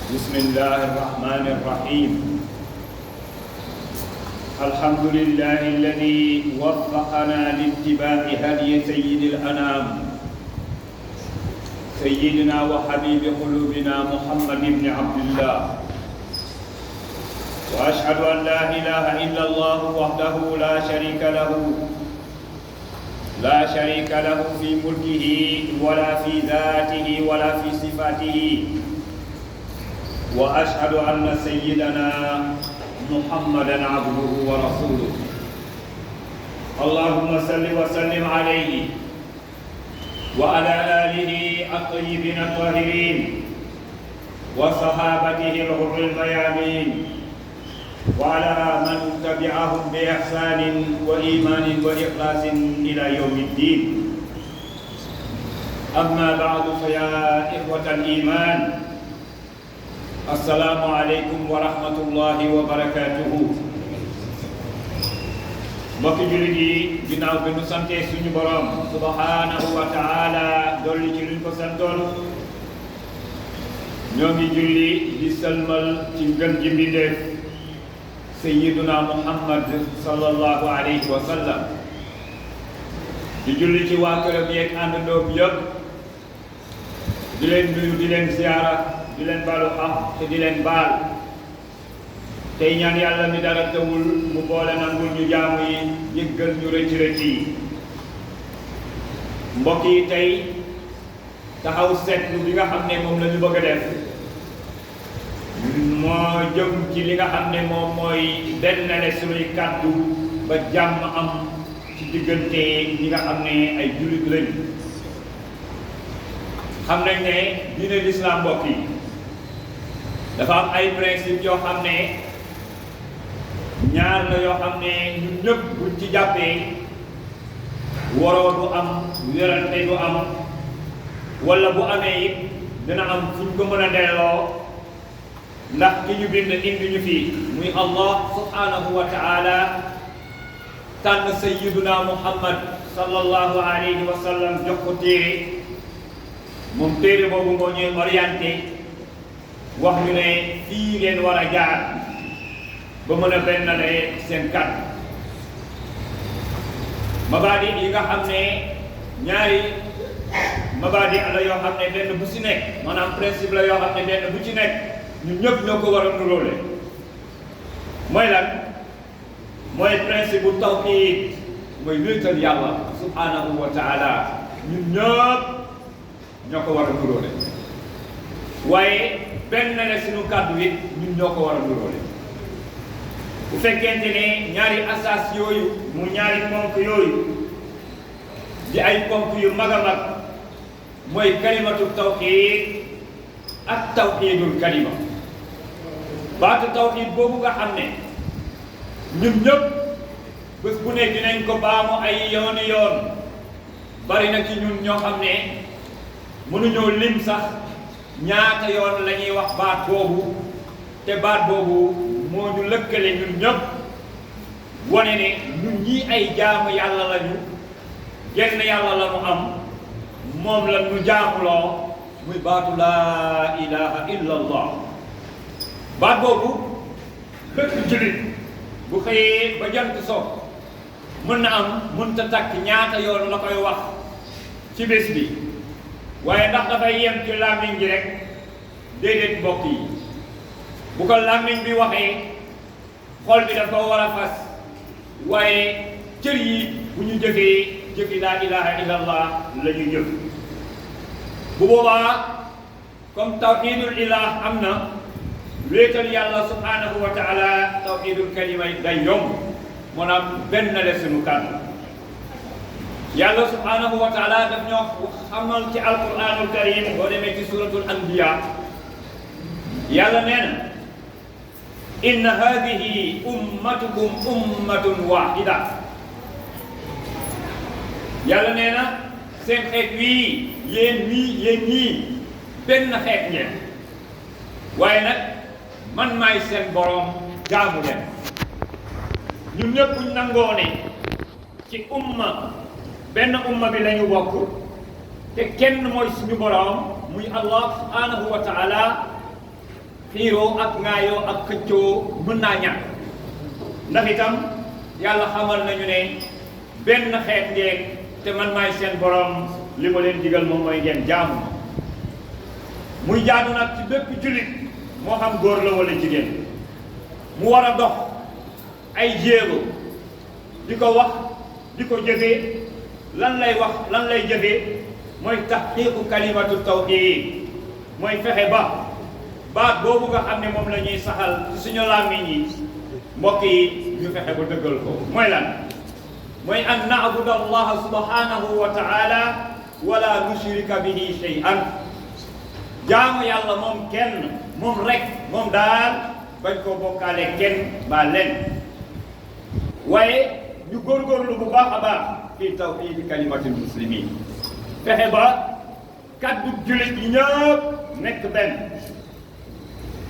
بسم الله الرحمن الرحيم الحمد لله الذي وفقنا لاتباع هدي سيد الأنام سيدنا وحبيب قلوبنا محمد بن عبد الله وأشهد أن لا إله إلا الله وحده لا شريك له في ملكه ولا في ذاته ولا في صفاته وأشهد أن سيدنا محمدا عبده ورسوله اللهم صل وسلم عليه وعلى آله الطيبين الطاهرين وصحابته الغر الميامين وعلى من تبعهم بإحسان وإيمان وإخلاص إلى يوم الدين أما بعد فيا إخوة الإيمان السلام عليكم ورحمة الله وبركاته mbokki jullit yi ginnaaw bi nu sante suñu borom subhanahu wa taala dolli ci luñ ko santoon ñoo ngi julli di sëlmal ci ngën ji mbindeef sayyiduna Muhammad sallallahu alayhi wa sallam di julli ci waa këram yeeg àndandoom yëpp di leen nuyu di leen ziyaara di leen baalu xam te di leen baal tey ñaan yàlla mi dara tawul mu boole nangul ñu jaamu yi jéggal ñu rëcc yi mbokk yi tey taxaw seetlu bi nga xam ne moom la ñu bëgg a def moo jëm ci li nga xam ne moom mooy bennale suñuy kàddu ba jàmm am ci diggante ñi nga xam ne ay jullit lañ xam nañ ne diine l'islam mbokk yi dafa am ay principe yoo xam ne ñaar la yoo xam ne ñun ñëpp buñ ci jàppee waroo du am wérante du am wala bu amee it dina am fuñ ko mën a delloo ndax ki ñu bind indi ñu fii muy Allah subhanahu wa ta'ala tànn sayyiduna Muhammad sallallahu alayhi wa sallam jox ko téere moom téere boobu moo ñuy orienté wax ñu ne fii ngeen war a jaar ba mën a bennale seen kàddu mabaadi yi nga xam ne ñaari mabaadi la yoo xam ne benn bu ci nekk maanaam principe la yoo xam ne benn bu ci nekk ñun ñëpp ñoo ko war a nuróole mooy lan mooy principe bu tawhid mooy wéetal yàlla subhanahu wa taala ñun ñëpp ñoo ko war a nuróole waaye benn ne suñu kàddu it ñun ñoo ko war a nuróole bu fekkente ne ñaari asaas yooyu mu ñaari ponk yooyu di ay ponk yu mag a mag mooy kalimatu tawhid ak tawhidul kalima baatu tawhid boobu nga xam ne ñun ñëpp bés bu ne dinañ ko baamu ay yooni yoon bari na ci ñun ñoo xam ne mënuñoo lim sax ñaata yoon la ñuy wax baat boobu te baat boobu moo ñu lëkkale ñun ñëpp wane ne ñun ñii ay jaamu yàlla lañu genn yàlla la mu am moom la ñu jaamuloo muy baatu laa ilaha illa allah baat boobu bépp jullit bu xëyee ba jant so mën na am mënta takk ñaata yoon la koy wax ci bés bi waaye ndax dafay yem ci làmmiñ gi rek déedéet mbokk yi bu ko làmmiñ bi waxee xol bi dafa war a fas waaye cër yi bu ñu jëfi laa ilaha illallah la ñu jëf bu boobaa comme tawhidul ilah am na wéetal yàlla subhanahu wa taala tawhidul kalima day yomb maanaam benn la sunu kàddu yàlla subhanahu wa taala daf ñoo xamal ci alquranul karim boo demee ci suratul anbiya yàlla nee na inna hadihi ummatukum ummatun wahida yàlla nee na seen xeet wii yéen ñii benn xeet ngeen waaye nag man maay seen borom jaamu leen ñun ñëpp buñ nangoo ne ci benn umma bi lañu bokk te kenn mooy suñu borom muy Allah subhanahu wa taala xiiroo ak ŋaayoo ak xëccoo mën naa ñàkk ndax itam yàlla xamal nañu ne benn xeet ngeen te man maay seen borom li ma leen digal moom mooy ngeen jaamu ma muy jaadu nag ci bépp jullit moo xam góor la wala jigéen mu war a dox ay jéego di ko wax di ko jëfee lan lay wax lan lay jëfee mooy tahqiqu kalimatu tawhid mooy fexe ba baat boobu nga xam ne moom la ñuy saxal ci suñu làmmiñ yi mbokk yi ñu fexe ba dëggal ko mooy lan mooy an na'budu allaha subhanahu wa ta'ala wala nushrika bihi shay'an jaamu yàlla moom kenn moom rek moom daal bañ koo bokkaale kenn ba leen waaye ñu góorgóorlu bu baax a baax fii tawhidi kalimatil muslimin fexe ba kaddu jullit yi ñëpp nekk benn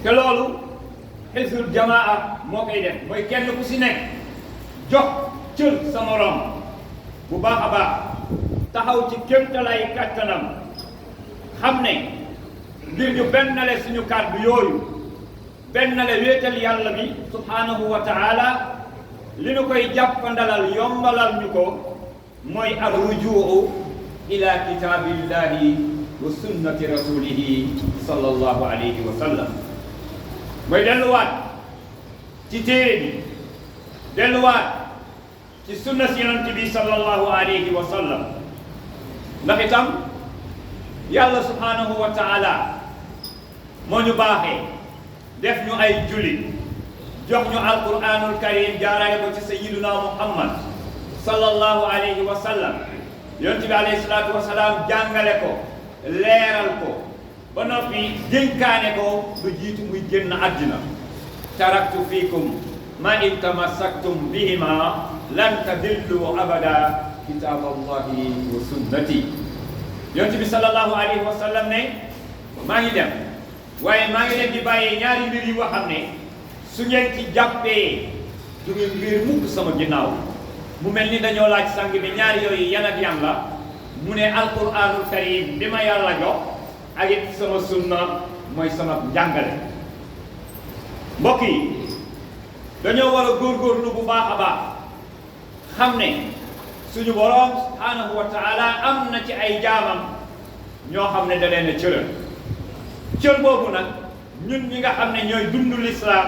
te loolu xisbul jamaa moo koy def mooy kenn ku si nekk jox cër sa morom bu baax a baax taxaw ci kéemtalaay kàttanam xam ne ngir ñu bennale suñu kàddu yooyu bennale wéetal yàlla bi subhanahu wa taala li nu koy jàppandalal yombalal ñu ko mooy ar rujuu ila kitaabillahi wa sunnati rasulihi sallallahu alayhi wa sallam mooy delluwaat ci téere bi delluwaat ci sunna si yonent bi sallallahu alayhi wa sallam ndax itam yàlla subhanahu wa taala moo ñu baaxee def ñu ay jullit jox ñu alquranul karim jaarale ko ci sayyiduna muhammad sallallahu alayhi wa sallam yonent bi alayhi salaatu wa salaam jàngale ko leeral ko ba noppi dénkaane ko lu jiitu muy génn àddina taraktu fiikum ma in tamassaktum bihima lan tadillu abada kitaaballahi wa sunnati yonent bi sallallahu alayhi wa sallam ne maa ngi dem waaye maa ngi leen di bàyyee ñaari mbir yi nga xam ne su ngeen ci jàppee du ngeen mbir mukk sama ginnaaw mu mel ni dañoo laaj sang bi ñaari yooyu yan ak yan la mu ne alquranul karim bi ma yàlla jox ak it sama sunna mooy sama njàngale mbokk yi dañoo war a góorgóorlu bu baax a baax xam ne suñu boroom subhanahu wa taala am na ci ay jaamam ñoo xam ne da leen a cëral cër boobu nag ñun ñi nga xam ne ñooy dundu l'islam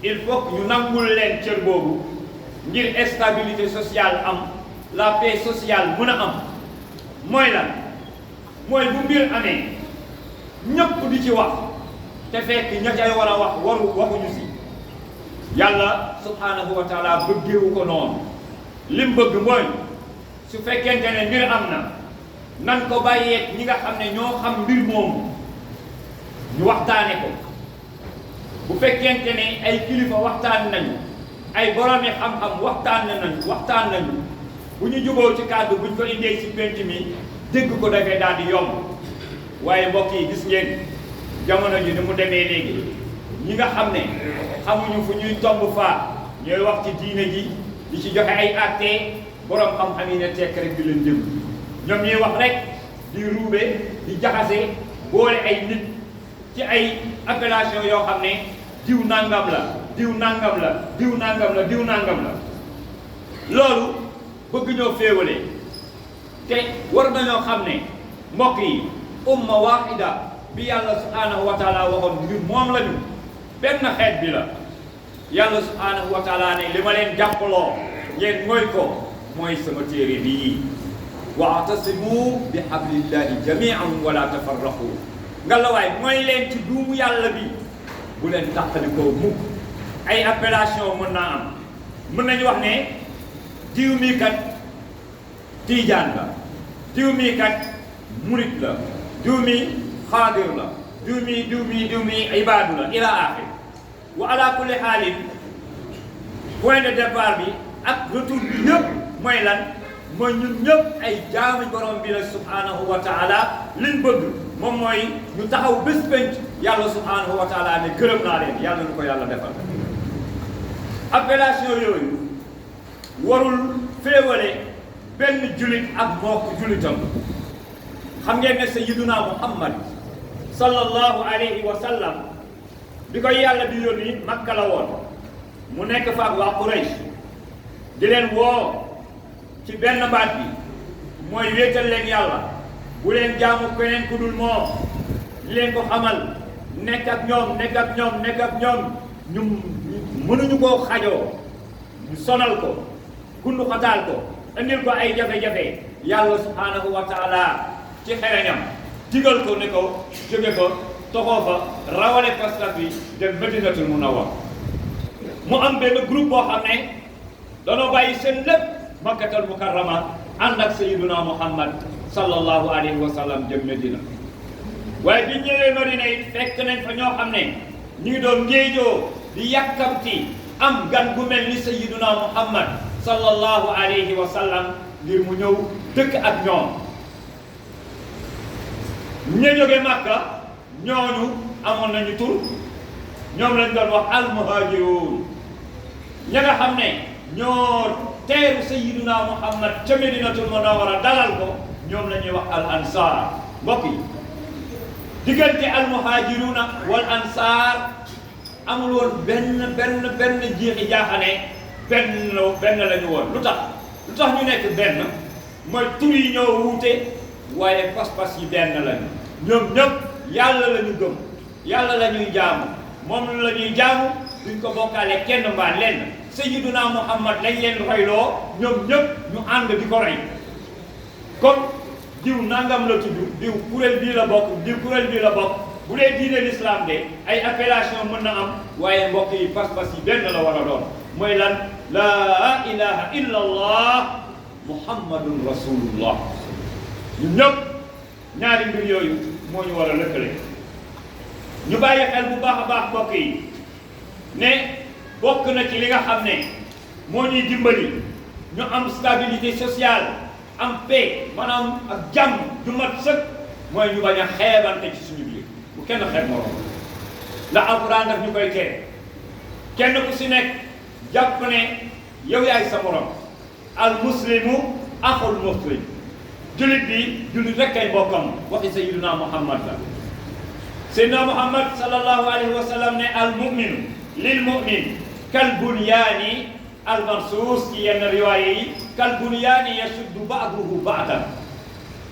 il faut que ñu nangul leen cër boobu ngir stabilité sociale am la paix sociale mën a am mooy lan mooy bu mbir amee ñëpp di ci wax te fekk ña cay war a wax waxuñu si yàlla subhanahu wa taala bëggeewu ko noonu lim bëgg mooy su fekkente ne mbir am na nan ko bàyyeeg ñi nga xam ne ñoo xam mbir moomu ñu waxtaane ko bu fekkente ne ay kilifa waxtaan nañu ay boromi xam-xam waxtaan nañu bu ñu juboo ci kàddu buñ ko indee ci penc mi dégg ko dafay daal di yomb waaye mbokk yi gis ngeen jamono ji ni mu demee léegi ñi nga xam ne xamuñu fu ñuy tomb faa ñooy wax ci diine ji di ci joxe ay àtte borom xam-xam yi ne tekk rek di leen jëm ñoom ñuy wax rek di ruube di jaxase boole ay nit ci ay appellation yoo xam ne diw nangam la diw nangam la diw nangam la diw nangam la loolu bëgg ñoo féewale te war nañoo xam ne mbokk yi umma wahida bi yàlla subhanahu wa taala waxoon ngir moom lañu benn xeet bi la yàlla subhanahu wa taala ne li ma leen jàppaloo ngeen mooy ko mooy sama téere bii wa'tasimu bi hablillahi jami'an wala tafarraqu nga la waay mooy leen ci duumu yàlla bi bu leen tàqalikoo mukk ay appellation mën naa am mën nañu wax ne diw mii kat tiijaan la diw mii kat murit la diw mii xaadir la diw mii ibaadu la ila axir wa ala kulli xaalin point de départ bi ak retour bi ñëpp mooy lan mooy ñun ñëpp ay jaamu borom bi la subhanahu wa taala liñ bëgg moom mooy ñu taxaw bés penc yàlla subhanahu wa taala ne gërëm naa leen yàlla nu ko yàlla defal appellation yooyu warul féewale benn julit ak mbokk julitam xam ngeen ne sayyiduna muhammad sallallahu alayhi wa sallam bi ko yàlla di yónni Makka la woon mu nekk fa ak waa Quraysh di leen woo ci benn baat bi mooy wéetal leen yàlla bu leen jaamu keneen ku dul moom di leen ko xamal nekk ak ñoom ñu mënuñu koo xajoo ñu sonal ko gundu xataal ko indil ko ay jafe-jafe yàlla subhanahu wa taala ci xereñam digal ko ne ko jóge ko toxoo fa rawale paskat bi dem Madinatul Munawwar mu am benn groupe boo xam ne danoo bàyyi seen lépp Makkatal Mukarrama ànd ak Sayyiduna Muhammad sallallahu alayhi wa sallam dem Medina waaye bi ñëwee Madina it fekk nañ fa ñoo xam ne ñu ngi doon ngéejoo di yàkkamti am gan gu mel ni Sayyiduna Muhammad sallallahu alayhi wa sallam ngir mu ñëw dëkk ak ñoom ña jóge Makka ñooñu amoon nañu tur ñoom lañ doon wax al-muhaajiruun ña nga xam ne ñoo teeru Sayyiduna Muhammad ca Medinatul Munawwara dalal ko ñoom la ñuy wax al-ansaar mbokk yi diggante al-muhaajiruuna wal ansaar amul woon benn jiixi jaaxane benn la ñu woon lu tax ñu nekk benn mooy tur yi ñoo wuute waaye pas-pas yi benn lañu ñoom ñëpp yàlla la ñu gëm yàlla la ñuy jaamu moom la ñuy jaamu duñ ko bokkaale kenn mbaa lenn Sayyiduna Muhammad lañ leen royloo ñoom ñëpp ñu ànd di ko roy kon diw nangam la tudd diw kuréel bii la bokk diw kuréel bii la bokk bu dee diine l'islam de ay appellation mën na am waaye mbokk yi pas-pas yi benn la war a doon mooy lan laa ilaha illa allah muhammadun rasulullah ñun ñëpp ñaari mbir yooyu moo ñu war a lëkkale ñu bàyyi xel bu baax a baax mbokk yi ne bokk na ci li nga xam ne moo ñuy dimbali ñu am stabilité sociale am paix maanaam ak jàmm ju mat sëkk mooy ñu bañ a xeebante ci suñu biir bu kenn xeeb morom ndax alquran daf ñu koy tere kenn ku si nekk jàpp ne yow yaay sa morom al muslimu axul muslim julit bi julit rek kay mbokkam waxi sayyiduna muhammad la sayyiduna muhammad sallallahu alayhi wa sallam ne al muminu lil mumin kal bunyaani al marsuus ci yenn riwaaya yi kal bunyaani yasuddu ba'duhu ba'dan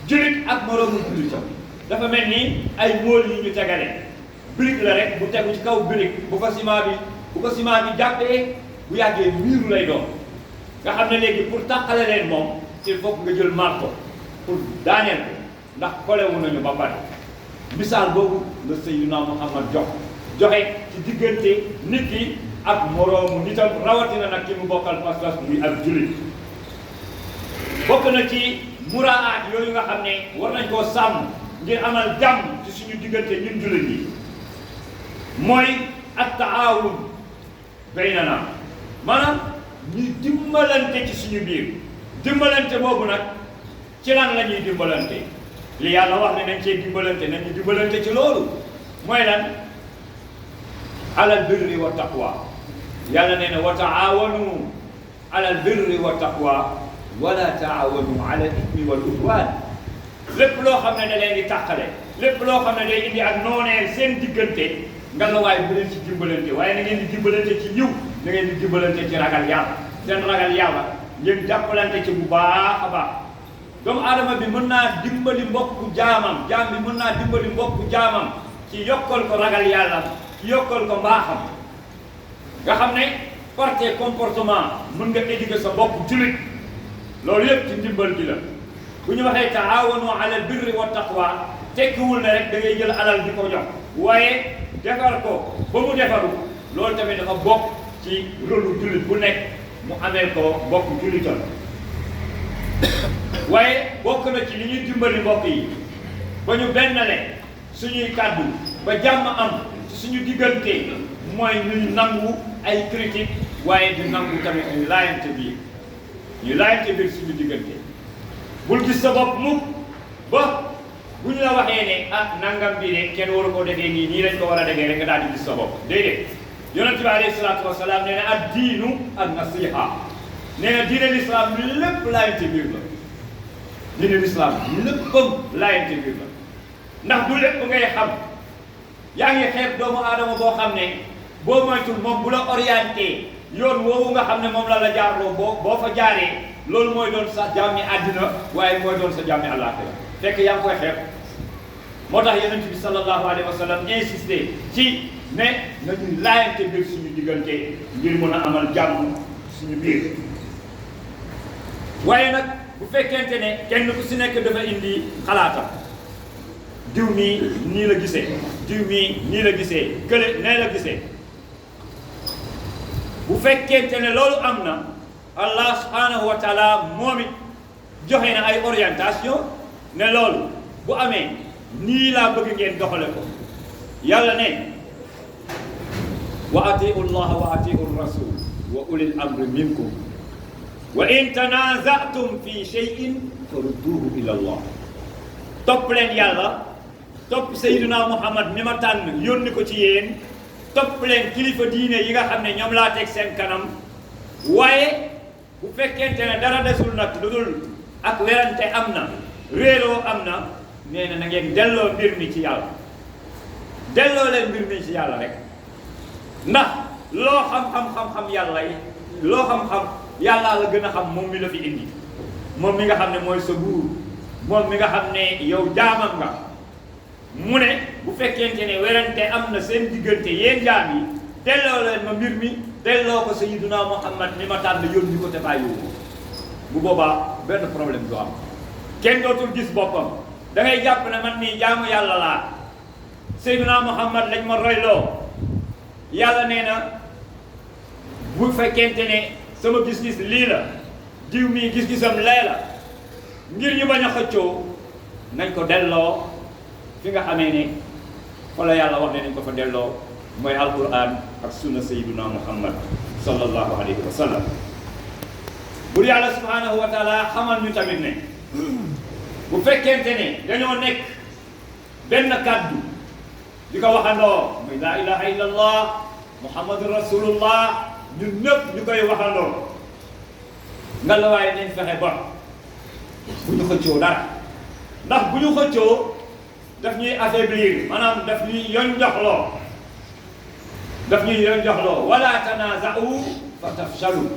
julit ak moroomu julitam dafa mel ni ay mool yi ñu tegale brique la rek bu tegu ci kaw brique bu ko ciment bi jàppee bu yàggee miiru lay doon nga xam ne léegi pour tàqale leen moom il faut nga jël marto pour daaneel ko ndax kolewu nañu ba pare misaal boobu la Sayyiduna Muhammad joxe ci diggante nit ki ak moroomu nitam rawatina nag ki mu bokkal pas-pas muy ak jullit bokk na ci muraat yooyu nga xam ne war nañ koo sàmm ngir amal jàmm ci suñu diggante ñun jullit yi mooy at taawun baynana maanaam ñuy dimbalante ci suñu biir dimbalante boobu nag ci lan la ñuy dimbalante li yàlla wax ne nañ cee dimbalante nañu dimbalante ci loolu mooy lan alal birri wa taqwa yàlla nee na wa taawanu alal birri wa taqwa wala taawanu ala ismi wal udwan lépp loo xam ne da leen di tàqale lépp loo xam ne day indi ak nooneel seen diggante nga la waaye bu leen ci dimbalante waaye na ngeen di dimbalante ci yiw na ngeen di dimbalante ci ragal yàlla seen ragal yàlla ngeen jàppalante ci bu baax a baax doomu aadama bi mën naa dimbali mbokku jaamam jaam bi mën naa dimbali mbokku jaamam ci yokkal ko ragal yàlla ci yokkal ko mbaaxam nga xam ne par tes comportement mën nga éduquer sa mbokku julit loolu yëpp ci ndimbal gi la bu ñu waxee taawanu ala birri wa taqwa tekkiwul ne rek da ngay jël alal di ko jox waaye defar ko ba mu defaru loolu tamit dafa bokk ci rôlu jullit bu nekk mu amee ko mbokk jullitam waaye bokk na ci li ñuy dimbali mbokk yi ba ñu bennale suñuy kàddu ba jàmm am ci suñu diggante mooy ñu nangu ay critique waaye di nangu tamit ñu laayante biir suñu diggante bul gis sa bopp mukk ba bu ñu la waxee ne ah nangam bi de kenn waru koo defee nii lañ ko war a defee rek nga daal di gis sa bopp déedéet yonent bi alayhi salaatu wasalaam nee na ad diinu an nasiha nee na diine l'islam lépp laayante biir la diine l'islam léppam laayante biir la ndax du lépp ngay xam yaa ngi xeeb doomu aadama boo xam ne boo moytul moom bu la orienté yoon woowu nga xam ne moom la jaarloo boo fa jaaree loolu mooy doon sa jàmmi àddina waaye mooy doon sa jàmmi àllaaxira fekk yaa ngi koy xeeb. moo tax yonent bi sallallahu alayhi wa sallam insisté ci ne nañu laayante biir suñu diggante ngir mën a amal jàmm suñu biir. waaye nag bu fekkente ne kenn ku si nekk dafa indi xalaatam diw mii nii la gisee diw mii nii la gisee kële nee la gisee bu fekkente ne loolu am na Allah subhanahu wa taala moom it joxe na ay orientation ne loolu bu amee nii laa bëgg ngeen doxale ko yàlla ne wa atiu llaha wa atiu rasul wa ulil amri minkum wa in tanazatum fi shay'in farudduhu ila allah topp leen yàlla topp Seydina Muhammad mi ma tànn yónni ko ci yéen topp leen kilifa diine yi nga xam ne ñoom laa teg seen kanam waaye bu fekkente ne dara desul nag lu dul ak werante am na réeroo am na nee na ngeen delloo mbir mi ci yàlla delloo leen mbir mi ci yàlla rek ndax loo xam-xam yàlla yi loo xam-xam yàllaa la gën a xam moom mi la fi indi moom mi nga xam ne mooy sa buur moom mi nga xam ne yow jaamam nga mu ne bu fekkente ne werante am na seen diggante yéen jaam yi delloo leen ma mbir mi delloo ko Sayyiduna Muhammad mi ma tànn yónni ko te bàyyiwu ko bu boobaa benn problème du am kenn dootul gis boppam da ngay jàpp ne man mii jaamu yàlla laa Sayyiduna Muhammad lañ ma royloo yàlla nee na bu fekkente ne sama gis-gis lii la diw mii gis-gisam lee la ngir ñu bañ a xëccoo nañ ko delloo fi nga xamee ne fa la yàlla wax ne nañ ko fa delloo mooy alquran ak sunna sayyiduna muhammad sallallahu alayhi wa sallam bur yàlla subhanahu wa taala xamal ñu tamit ne bu fekkente ne dañoo nekk benn kàddu di ko waxandoo muy laa ilaha illa allah muhammadun rasulullah ñun ñëpp ñu koy waxandoo nga la waaye nañ fexe ba bu ñu xëccoo dara ndax bu ñu xëccoo daf ñuy affaiblir maanaam daf ñuy yoon joxloo wala tanaza'u fa tafshalu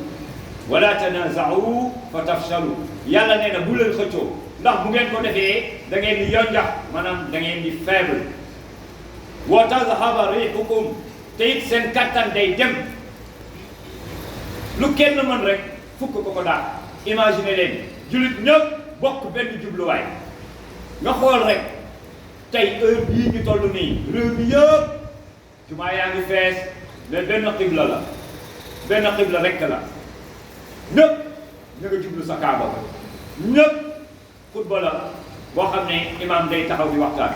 wala tanaza'u fa tafshalu yàlla nee na bu leen xëccoo ndax bu ngeen ko defee da ngeen di yonjax maanaam da ngeen di faible wa tazhaba rihukum te it seen kattan day dem lu kenn mën rek fukk ko daal imagine leen jullit ñëpp bokk benn jubluwaay nga xool rek tey heure bii ñu toll nii réew mi yëpp jumaa yaa ngi fees mais benn xibla la benn xibla rek la ñëpp ñu nga jublu sa kaaba ba ñëpp xutba la boo xam ne imaam day taxaw di waxtaan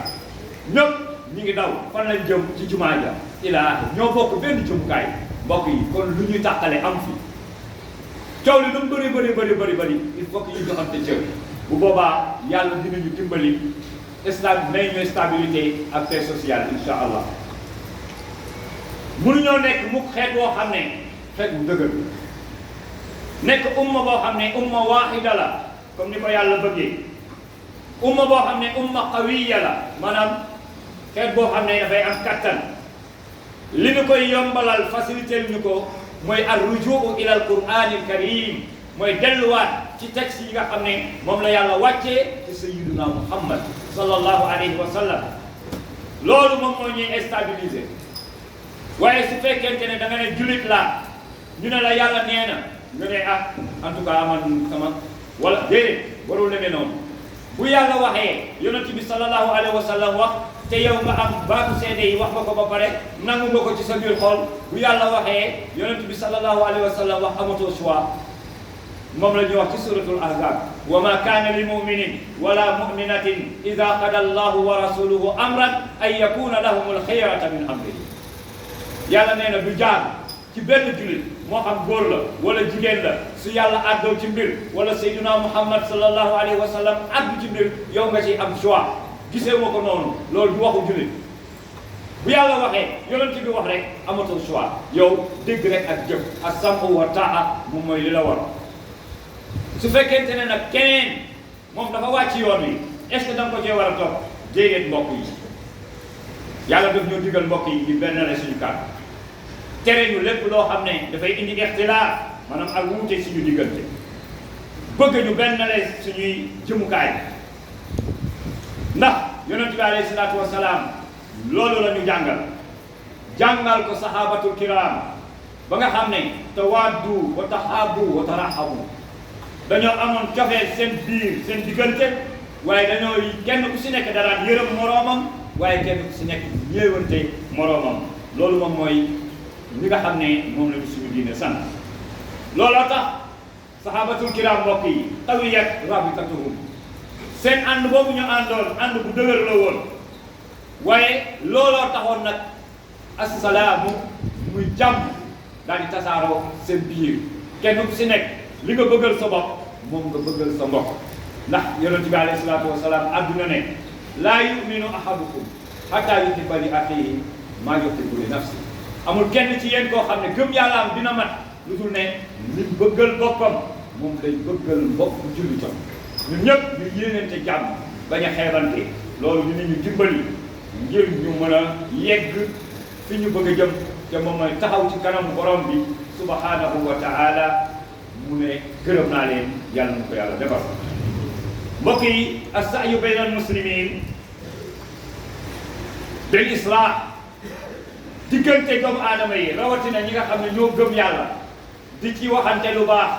ñëpp ñi ngi daw fan lañ jëm ci jumaa ja ilaa ñoo bokk benn jëmukaay mbokk yi kon lu ñuy tàqale am fi coow li lu mu bëri il faut que ñu joxante cër bu boobaa yàlla dinañu dimbali may ñu stabilité ak paix sociale insha allah mënuñoo nekk mukk xeet boo xam ne xeet bu dëgër nekk umma boo xam ne umma waahida la comme ni ko yàlla bëggee umma boo xam ne umma qawiya la maanaam xeet boo xam ne dafay am kattan li ñu koy yombalal faciliter ñu ko mooy ar rujuu ila al qur'anil karim mooy delluwaat ci texte yi nga xam ne moom la yàlla wàccee ci sayyiduna muhammad sallallahu alayhi wa sallam loolu moom moo ñuy stabiliser waaye su fekkente ne da nga ne julit laa ñu ne la yàlla nee na nga ne ah en tout cas man sama wala déedéet warul demee noonu bu yàlla waxee yonent bi sallallahu alayhi wa sallam wax te yow nga am baatu seede yi wax nga ko ba pare nangu nga ko ci sa biir xol bu yàlla waxee yonent bi sallallahu alayhi wa sallam wax amatoo choix moom la ñuy wax ci suratul ahzab wa ma kaana li muminin wala muminatin ida qada allahu wa rasuluhu amran an yakuna lahum alxayrata min amrihi yàlla nee na du jaar ci benn julit moo xam góor la wala jigéen la su yàlla àddoo ci mbir wala sayyiduna muhammad sallallahu alayhi wa sallam àddu ci mbir yow nga ci am choix gisee moo ko noonu loolu du waxu julit bu yàlla waxee yonent bi wax rek amatoo choix yow dégg rek ak jëf as-sam'u wa ta'a moom mooy li la war su fekkente ne nag keneen moom dafa wàcc yoon wi est-ce que da nga ko cee war a topp déedéet mbokk yi yàlla daf ñoo digal mbokk yi di benn la suñu kàddu tere ñu lépp loo xam ne dafay indi ixtilaaf maanaam ak wuute suñu diggante bëgg ñu benn la suñuy jëmukaay ndax yonent bi alayhi salaatu wasalaam loolu la ñu jàngal ko sahabatul kiram ba nga xam ne tawaddu wa tahabu wa tarahabu dañoo amoon cofeel seen biir seen diggante waaye dañoo kenn ku si nekk daraan yërëm moroomam waaye kenn ku si nekk ñeewante moroomam loolu moom mooy li nga xam ne moom la ñu suñu diine sant looloo tax sahabatul kiram mbokk yi qawiyat rabitatuhum seen ànd boobu ñu àndoon ànd bu dëgër la woon waaye looloo taxoon nag assalaamu muy jàmm daal di tasaaroo seen biir kenn ku si nekk li nga bëggal sa bopp moom nga bëggal sa mbokk ndax yonent bi alayhi salaatu wasalaam àdduna ne laa yuminu ahadukum hatta yuhibba li axiihi maa yuhibbu li nafsi amul kenn ci yéen koo xam ne gëm yàllaam dina mat lu dul ne li bëggal boppam moom lay bëggal mbokk jullitam ñun ñëpp ñu yéenante jàmm bañ a xeebante loolu dinañu dimbali ngir ñu mën a yegg fi ñu bëgg a jëm te moom mooy taxaw ci kanam borom bi subhanahu wa taala mu ne gërëm naa leen yàlla na ko yàlla defal mbokk yi as-sa'yu bayna al-muslimin bil islah diggante doomu aadama yi rawatina ñi nga xam ne ñoo gëm yàlla di ci waxante lu baax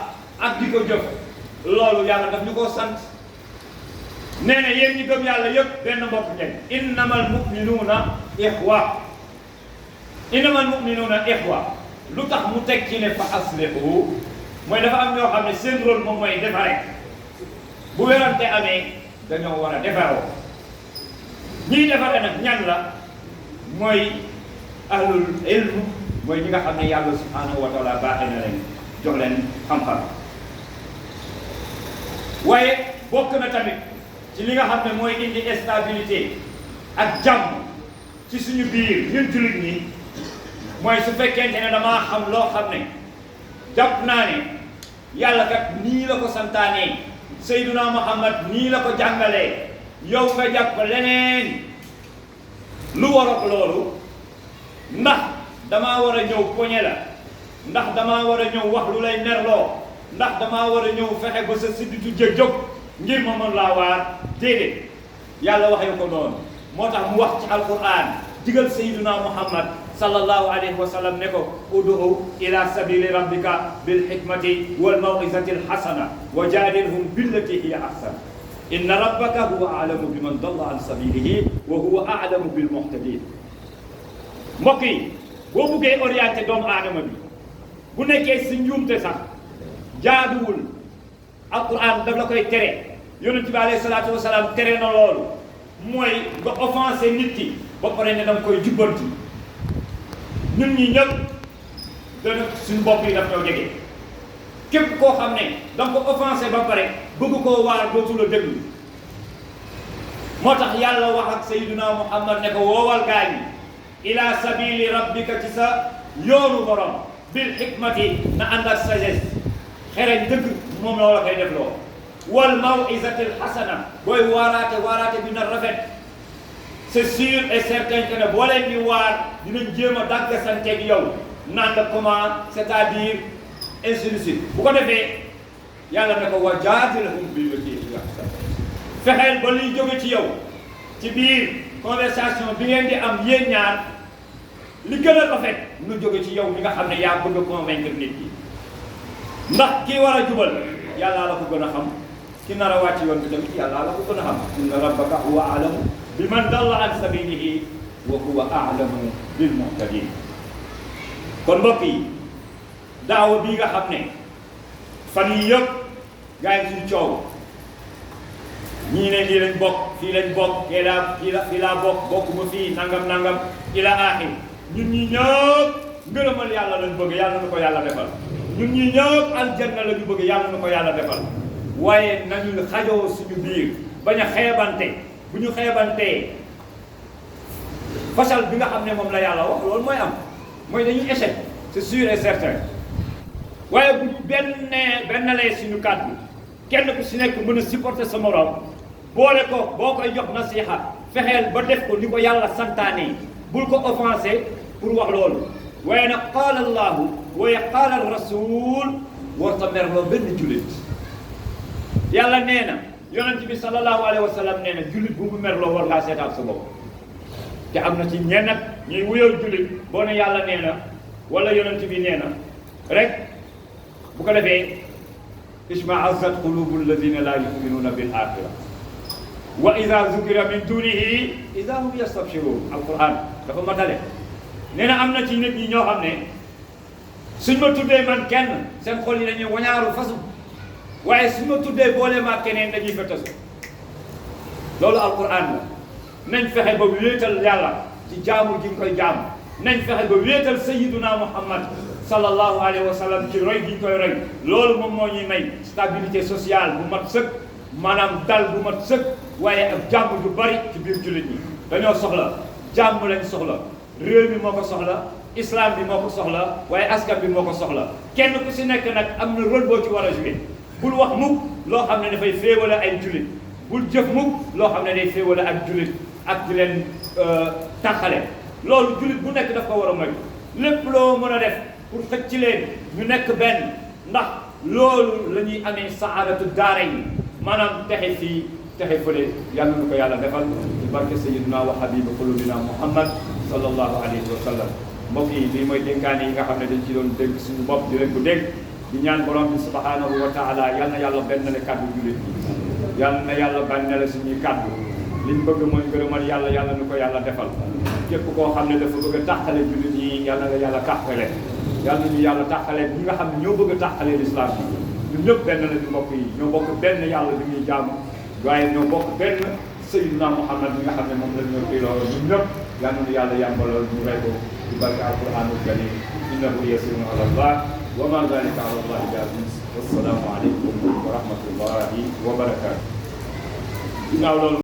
ak di ko jëf loolu yàlla daf ñu koo sant nee na yéen ñi gëm yàlla yëpp benn mbokk ngeen innamal mu'minuuna ixwa innamal mu'minuuna ixwa lu tax mu teg ci ne fa aslihu mooy dafa am ñoo xam ne seen rôle moom mooy defare bu werante amee dañoo war a defaroo ñiy defare nag ñan la mooy ahlul ilm mooy ñi nga xam ne yàlla subhanahu wa taala baaxee na leen jox leen xam-xam waaye bokk na tamit ci li nga xam ne mooy indi stabilité ak jàmm ci suñu biir ñun jullit ñi mooy su fekkente ne damaa xam loo xam ne jàpp naa ne yàlla kat nii la ko santaanee Seyduna Muhammad nii la ko jàngalee yow nga jàpp leneen lu waroon loolu ndax damaa war a ñëw poñe la ndax damaa war a ñëw wax lu lay merloo ndax damaa war a ñëw fexe ba sa sidditu jóg ngir ma mën laa waar déedéet yàlla waxee ko noonu moo tax mu wax ci alquran digal Seyduna Muhammad sallallahu alayhi wa sallam ne ko ud'u ila sabili rabbika bil hikmati wal maw'izati al hasana wa jadilhum billati hiya ahsan inna rabbaka huwa a'lamu biman dalla an sabilihi wa huwa a'lamu bil muhtadin mbokk yi boo buggee orienté doomu aadama bi bu nekkee si njuumte sax jaaduwul alquran daf la koy tere yonent bi alayhi salaatu wa salaam tere na loolu mooy nga offensé nit ki ba pare ne danga koy jubbanti ñun ñi ñëpp dana suñu bopp yi daf ñoo jege képp koo xam ne danga ko offensé ba pare bëgg koo waar dootu la déglu moo tax yàlla wax ak Sayyiduna Muhammad ne ko woowal gaa yi ila sabili rabbika ci sa yoonu borom bil hikmati na ànd ak sagesse xereñ dëgg moom la koy def loo wal maw'izatil hasana booy waaraate bi na rafet c'est sûr et certain que ne boo leen di waar dinañ jéem a dagg santeeg yow naan la comment c'est-à-dire ainsi de suite bu ko defee yàlla ne ko wa jaadilhum billatii hiya ahsan fexeel ba liy jóge ci yow ci biir conversation bi ngeen di am yéen ñaar li gën a rafet lu jóge ci yow mi nga xam ne yaa bëgg a convaincre nit ki ndax kii war a jubal yàllaa la ko gën a xam ki nar a wàcc yoon bi tamit yàllaa la ko gën a xam inna rabbaka huwa a'lamu bi man dalla an sabilihi wa huwa a'lamu bil muhtadin kon mbokk yi daawa bii nga xam ne fan yii yëpp gaa yi suñu coow ñii ne lii lañ bokk fii lañ bokk fii laa bokk ma fii nangam ila aaxir ñun ñi ñëpp ngërëmal yàlla lañ bëgg yàlla na ko yàlla defal ñun ñi ñëpp aljanna la ñu bëgg yàlla na ko yàlla defal waaye nañu xajoo suñu biir bañ a xeebante bu ñu xeebantee fasal bi nga xam ne moom la yàlla wax loolu mooy am mooy dañuy échec c'est sûr et certain waaye bu benn lay suñu kàddu kenn ku si nekk mën a supporter sa morom boole ko boo koy jox nasiha fexeel ba def ko ni ko yàlla santaane bul ko offensé pour wax loolu waaye nag qaala allahu waaye qaala rasul warta merloo benn jullit yàlla nee na yonent bi sallallahu alayhi wa sallam nee na jullit bu mu merloo war ngaa seetaat sa bopp te am na ci ñenn nag ñuy wuyoo jullit boo ne yàlla nee na wala yonent bi nee na rek bu ko defee ishma'azzat qulubu alladina la yu'minuna bil axira wa ida zukira min dunihi ida hum yastabshirun alquran dafa matale nee na am na ci nit ñi ñoo xam ne suñ ma tuddee man kenn seen xol yi dañuy wañaaru fasu waaye suñ ma tuddee boole maa keneen dañuy fa tasu loolu alquran la nañ fexe ba wéetal yàlla ci jaamu gi nga koy jaamu nañ fexe ba wéetal sayyiduna muhammad sallallahu alayhi wa sallam ci roy gi ñu koy roy loolu moom moo ñuy may stabilité sociale bu mat sëkk maanaam dal bu mat sëkk waaye ak jàmm ju bari ci biir jullit ñi dañoo soxla jàmm lañ soxla réew mi moo ko soxla islam bi moo ko soxla waaye askan bi moo ko soxla kenn ku si nekk nag am na rôle boo ci war a jouer bul wax mukk loo xam ne dafay féewale ay jullit bul jëf mukk loo xam ne day féewale ak jullit ak di leen tàqale loolu jullit bu nekk daf ko war a moy lépp loo mën a def pour xëcc ci leen ñu nekk benn ndax loolu la ñuy amee saadatu daara yi maanaam texe fii texe fële yàlla na ko yàlla defal ci barke sayyidina wa habiba qulubina muhammad sallallahu alayhi wa sallam mbokk yi lii mooy dénkaane yi nga xam ne dañ ci doon dégg suñu bopp di leen ko dégg di ñaan borom bi subhanahu wa taala yal na yàlla benn le kàddu jullit yi yal na yàlla benn le suñuy kàddu liñ bëgg mooy ngërëmal yàlla yàlla na ko yàlla defal képp koo xam ne dafa bëgg a tàqale jullit yi yal na la yàlla tàqale yal na ñu yàlla tàqale ñi nga xam ne ñoo bëgg a tàqale l'islam bi ñun ñëpp benn la di mbokk yi ñoo bokk benn yàlla bi ñuy jaamu waaye ñoo bokk benn sayyidina muhammad bi nga xam ne moom la ñoo tiloo ñun ñëpp yal na ñu yàlla yàmbalool ñu rey ko ci barke alquranul karim innahu yasirun ala allah wa ma dalika ala allah bi aziz wassalaamu aleykum wa rahmatullahi wa barakatuh ginnaaw loolu